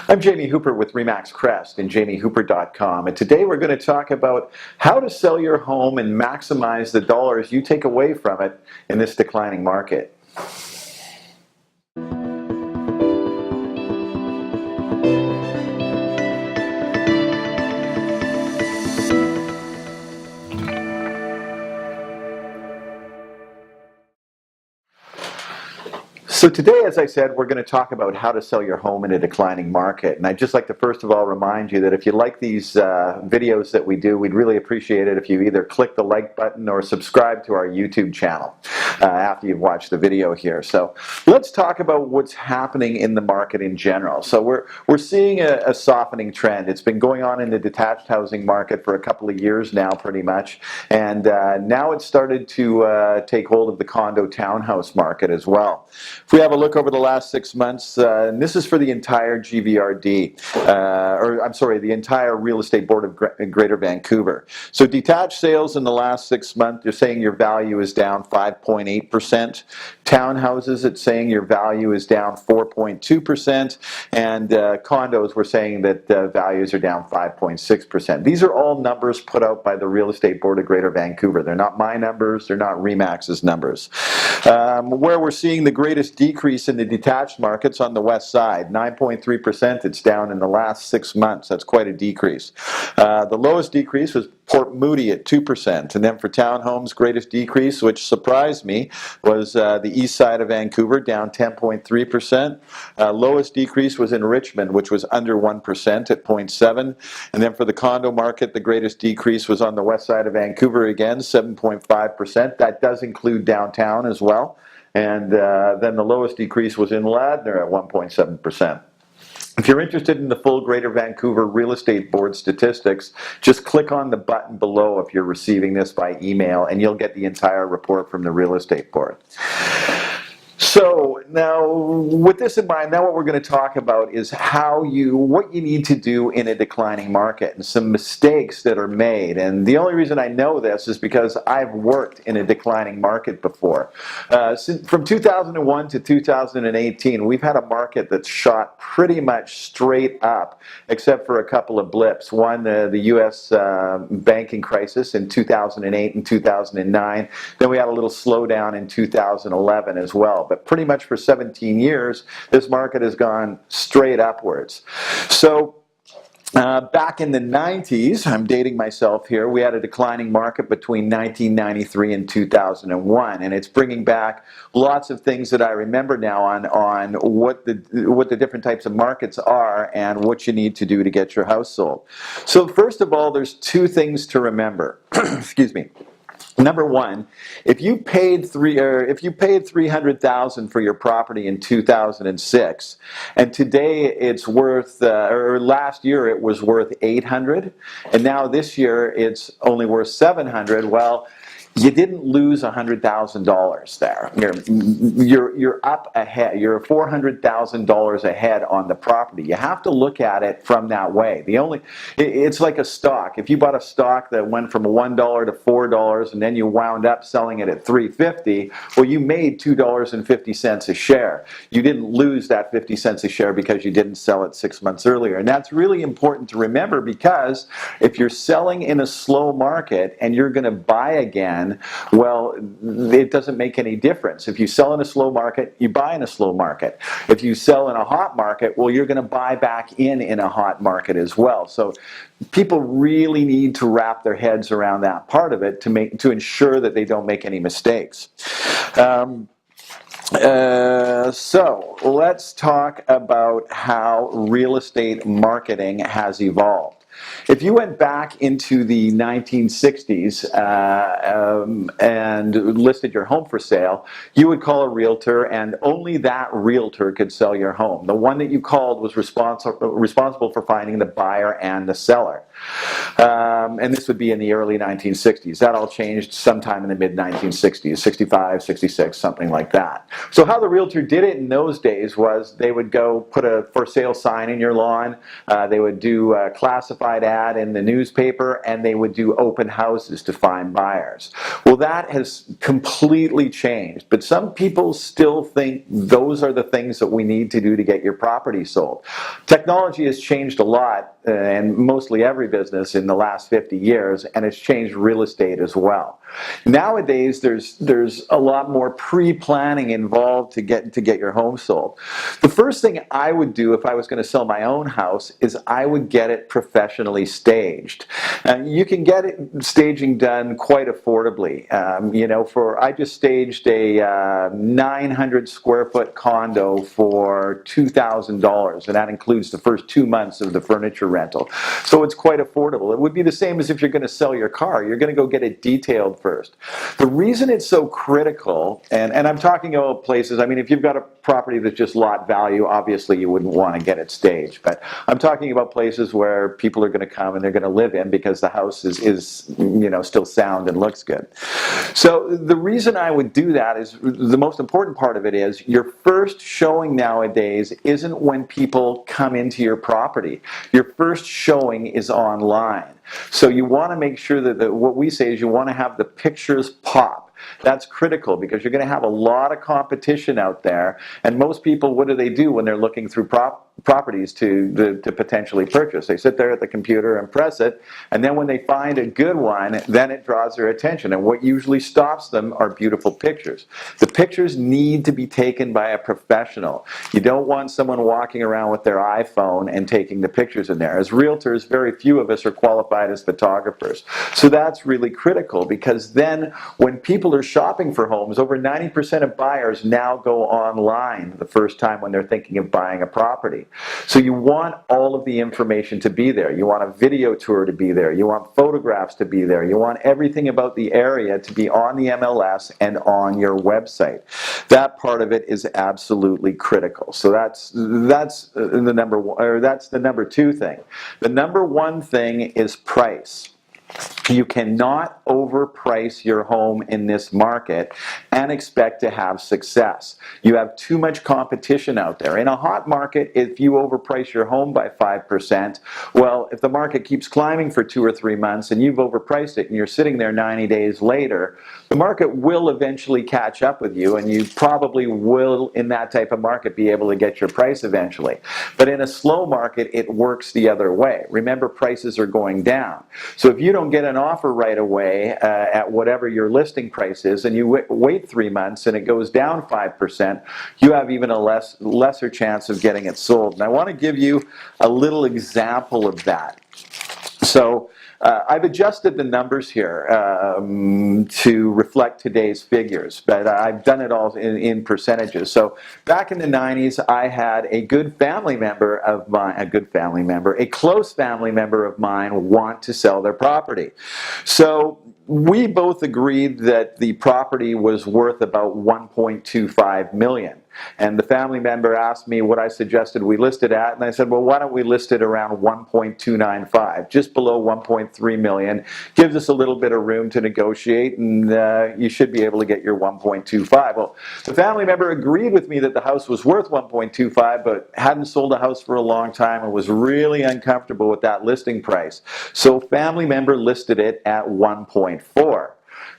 I'm Jamie Hooper with Remax Crest and jamiehooper.com, and today we're going to talk about how to sell your home and maximize the dollars you take away from it in this declining market. So today, as I said, we're going to talk about how to sell your home in a declining market. And I'd just like to first of all remind you that if you like these videos that we do, we'd really appreciate it if you either click the like button or subscribe to our YouTube channel after you've watched the video here. So let's talk about what's happening in the market in general. So we're seeing a softening trend. It's been going on in the detached housing market for a couple of years now, pretty much. And now it's started to take hold of the condo townhouse market as well. If we have a look over the last 6 months, and this is for the entire GVRD, the entire Real Estate Board of Greater Vancouver. So detached sales in the last 6 months, you're saying your value is down 5.8%. Townhouses, it's saying your value is down 4.2%. And condos, we're saying that values are down 5.6%. These are all numbers put out by the Real Estate Board of Greater Vancouver. They're not my numbers, they're not Remax's numbers. Where we're seeing the greatest decrease in the detached markets on the west side, 9.3%. It's down in the last 6 months. That's quite a decrease. The lowest decrease was Port Moody at 2%. And then for townhomes, greatest decrease, which surprised me, was the east side of Vancouver, down 10.3%. Lowest decrease was in Richmond, which was under 1% at 0.7%. And then for the condo market, the greatest decrease was on the west side of Vancouver again, 7.5%. That does include downtown as well. And then the lowest decrease was in Ladner at 1.7%. If you're interested in the full Greater Vancouver Real Estate Board statistics, just click on the button below if you're receiving this by email, and you'll get the entire report from the Real Estate Board. So now, with this in mind, now what we're going to talk about is what you need to do in a declining market and some mistakes that are made. And the only reason I know this is because I've worked in a declining market before. From 2001 to 2018, we've had a market that's shot pretty much straight up, except for a couple of blips. One, the U.S. Banking crisis in 2008 and 2009. Then we had a little slowdown in 2011 as well. But pretty much for 17 years, this market has gone straight upwards. So back in the 90s, I'm dating myself here, we had a declining market between 1993 and 2001, and it's bringing back lots of things that I remember now on what the different types of markets are and what you need to do to get your house sold. So first of all, there's two things to remember. Excuse me. Number one, if you paid $300,000 for your property in 2006, and today it's worth, or last year it was worth $800, and now this year it's only worth $700. Well, you didn't lose $100,000 there. You're up ahead. You're $400,000 ahead on the property. You have to look at it from that way. It's like a stock. If you bought a stock that went from $1 to $4 and then you wound up selling it at $3.50, well, you made $2.50 a share. You didn't lose that 50 cents a share because you didn't sell it 6 months earlier. And that's really important to remember, because if you're selling in a slow market and you're going to buy again, well, it doesn't make any difference. If you sell in a slow market, you buy in a slow market. If you sell in a hot market, well, you're going to buy back in a hot market as well. So people really need to wrap their heads around that part of it to ensure that they don't make any mistakes. So let's talk about how real estate marketing has evolved. If you went back into the 1960s and listed your home for sale, you would call a realtor, and only that realtor could sell your home. The one that you called was responsible for finding the buyer and the seller. And this would be in the early 1960s. That all changed sometime in the mid-1960s, 65, 66, something like that. So how the realtor did it in those days was they would go put a for sale sign in your lawn. They would do classify qualified ad in the newspaper, and they would do open houses to find buyers. Well, that has completely changed, but some people still think those are the things that we need to do to get your property sold. Technology has changed a lot, and mostly every business in the last 50 years, and it's changed real estate as well. Nowadays, there's a lot more pre-planning involved to get your home sold. The first thing I would do if I was going to sell my own house is I would get it professionally staged. You can get staging done quite affordably. I just staged a 900 square foot condo for $2,000, and that includes the first 2 months of the furniture rental. So it's quite affordable. It would be the same as if you're going to sell your car. You're going to go get it detailed first. The reason it's so critical, and I'm talking about places, I mean, if you've got a property that's just lot value, obviously you wouldn't want to get it staged. But I'm talking about places where people are going to come and they're going to live in because the house is still sound and looks good. So the reason I would do that is the most important part of it is your first showing nowadays isn't when people come into your property. Your first showing is online. So you want to make sure that what we say is you want to have the pictures pop. That's critical because you're going to have a lot of competition out there, and most people, what do when they're looking through properties to potentially purchase? They sit there at the computer and press it, and then when they find a good one, then it draws their attention, and what usually stops them are beautiful pictures. The pictures need to be taken by a professional. You don't want someone walking around with their iPhone and taking the pictures in there. As realtors, very few of us are qualified as photographers. So that's really critical because then when people are shopping for homes, over 90% of buyers now go online the first time when they're thinking of buying a property. So you want all of the information to be there. You want a video tour to be there. You want photographs to be there. You want everything about the area to be on the MLS and on your website. That part of it is absolutely critical. So that's the number one, or that's the number two thing. The number one thing is price. You cannot overprice your home in this market and expect to have success. You have too much competition out there. In a hot market, if you overprice your home by 5%, well, if the market keeps climbing for 2 or 3 months and you've overpriced it and you're sitting there 90 days later, the market will eventually catch up with you, and you probably will, in that type of market, be able to get your price eventually. But in a slow market, it works the other way. Remember, prices are going down. So if you don't get an offer right away at whatever your listing price is, and you wait 3 months and it goes down 5%, you have even a lesser chance of getting it sold. And I want to give you a little example of that. So I've adjusted the numbers here to reflect today's figures, but I've done it all in percentages. So back in the 90s, I had a good family member of mine, a close family member of mine want to sell their property. So we both agreed that the property was worth about $1.25 million. And the family member asked me what I suggested we list it at, and I said, well, why don't we list it around 1.295, just below 1.3 million. Gives us a little bit of room to negotiate, and you should be able to get your 1.25. Well, the family member agreed with me that the house was worth 1.25, but hadn't sold a house for a long time and was really uncomfortable with that listing price. So family member listed it at 1.4.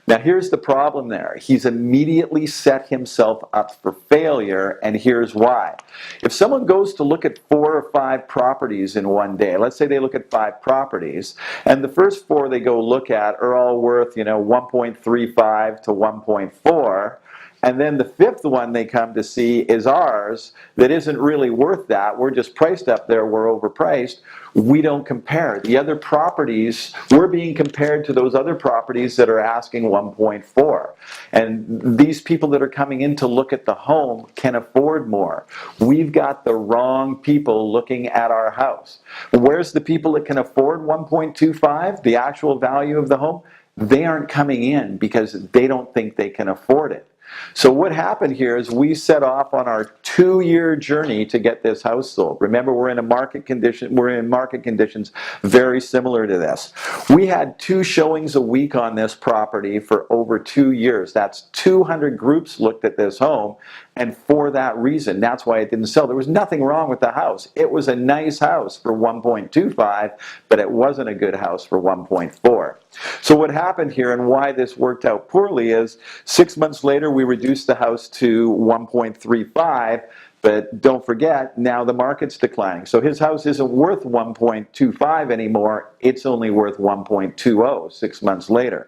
Now here's the problem there. He's immediately set himself up for failure, and here's why. If someone goes to look at 4 or 5 properties in one day, let's say they look at 5 properties, and the first 4 they go look at are all worth, 1.35 to 1.4, and then the 5th one they come to see is ours that isn't really worth that. We're just priced up there. We're overpriced. We don't compare. The other properties, we're being compared to those other properties that are asking 1.4. And these people that are coming in to look at the home can afford more. We've got the wrong people looking at our house. Where's the people that can afford 1.25, the actual value of the home? They aren't coming in because they don't think they can afford it. So what happened here is we set off on our 2-year journey to get this house sold. Remember, we're in market conditions very similar to this. We had 2 showings a week on this property for over 2 years. That's 200 groups looked at this home, And for that reason, that's why it didn't sell. There was nothing wrong with the house. It was a nice house for 1.25, but it wasn't a good house for 1.4. So what happened here and why this worked out poorly is 6 months later, we reduced the house to 1.35. But don't forget, now the market's declining. So his house isn't worth 1.25 anymore. It's only worth 1.20 6 months later.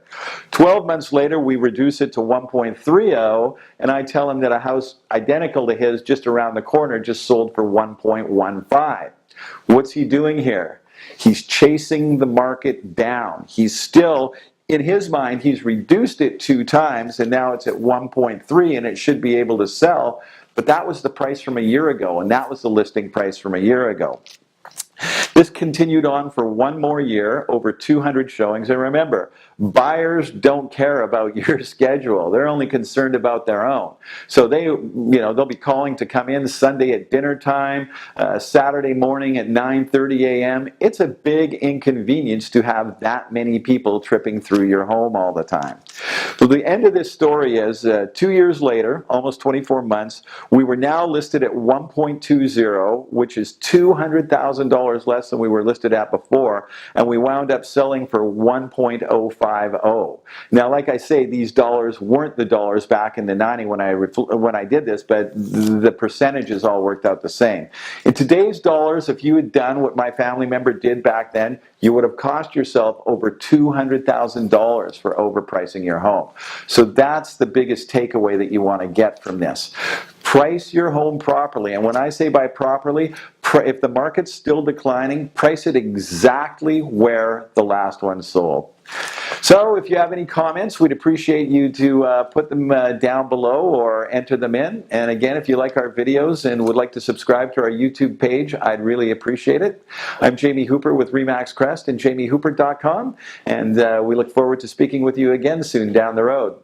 12 months later, we reduce it to 1.30, and I tell him that a house identical to his just around the corner just sold for 1.15. What's he doing here? He's chasing the market down. He's still, in his mind, he's reduced it 2 times, and now it's at 1.3, and it should be able to sell. But that was the price from a year ago, and that was the listing price from a year ago. This continued on for 1 more year, over 200 showings. And remember, buyers don't care about your schedule. They're only concerned about their own. So they'll be calling to come in Sunday at dinner time, Saturday morning at 9:30 a.m. It's a big inconvenience to have that many people tripping through your home all the time. So the end of this story is 2 years later, almost 24 months, we were now listed at 1.20, which is $200,000 less than we were listed at before, and we wound up selling for 1.050. Now, like I say, these dollars weren't the dollars back in the 90s when I did this, but the percentages all worked out the same. In today's dollars, if you had done what my family member did back then, you would have cost yourself over $200,000 for overpricing your home. So that's the biggest takeaway that you want to get from this. Price your home properly. And when I say by properly, if the market's still declining, price it exactly where the last one sold. So if you have any comments, we'd appreciate you to put them down below or enter them in. And again, if you like our videos and would like to subscribe to our YouTube page, I'd really appreciate it. I'm Jamie Hooper with RE/MAX Crest and jamiehooper.com, and we look forward to speaking with you again soon down the road.